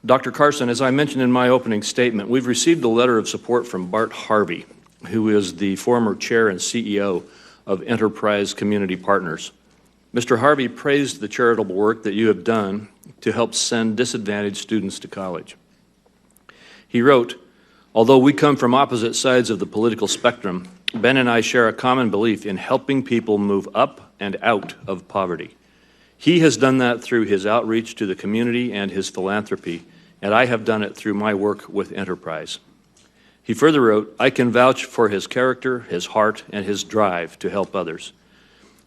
Dr. Carson, as I mentioned in my opening statement, we've received a letter of support from Bart Harvey, who is the former chair and CEO of Enterprise Community Partners. Mr. Harvey praised the charitable work that you have done to help send disadvantaged students to college. He wrote, "Although we come from opposite sides of the political spectrum, Ben and I share a common belief in helping people move up and out of poverty. He has done that through his outreach to the community and his philanthropy, and I have done it through my work with Enterprise." He further wrote, "I can vouch for his character, his heart, and his drive to help others.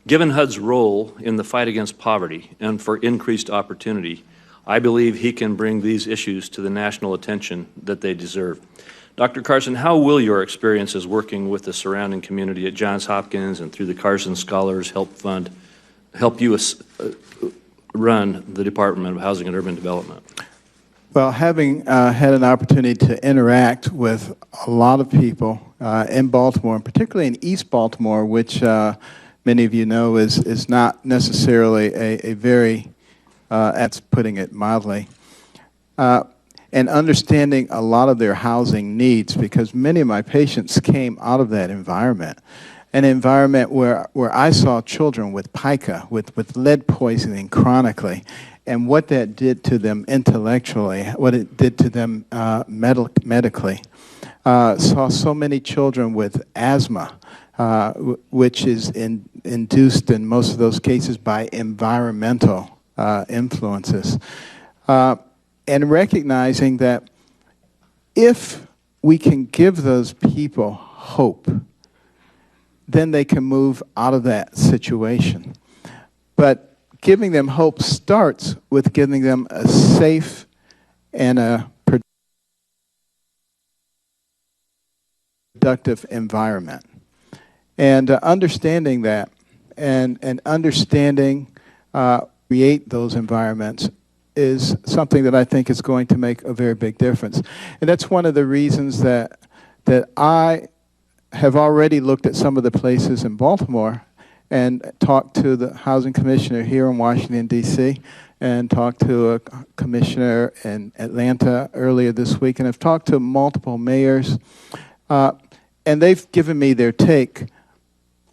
Given HUD's role in the fight against poverty and for increased opportunity, I believe he can bring these issues to the national attention that they deserve." Dr. Carson, how will your experiences working with the surrounding community at Johns Hopkins and through the Carson Scholars Help Fund help you run the Department of Housing and Urban Development? Well, having had an opportunity to interact with a lot of people in Baltimore, and particularly in East Baltimore, which many of you know is not necessarily a very, that's putting it mildly, and understanding a lot of their housing needs, because many of my patients came out of that environment. An environment where I saw children with pica, with lead poisoning chronically, and what that did to them intellectually, what it did to them medically. Saw so many children with asthma, which is induced in most of those cases by environmental influences. And recognizing that if we can give those people hope, then they can move out of that situation. But giving them hope starts with giving them a safe and a productive environment. And understanding that and understanding create those environments is something that I think is going to make a very big difference. And that's one of the reasons that I have already looked at some of the places in Baltimore and talked to the housing commissioner here in Washington, D.C., and talked to a commissioner in Atlanta earlier this week, and have talked to multiple mayors, and they've given me their take,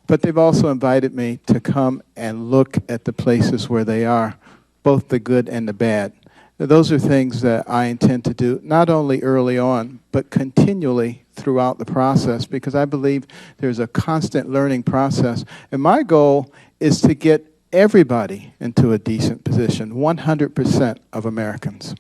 but they've also invited me to come and look at the places where they are, both the good and the bad. Those are things that I intend to do, not only early on, but continually throughout the process, because I believe there's a constant learning process. And my goal is to get everybody into a decent position, 100% of Americans.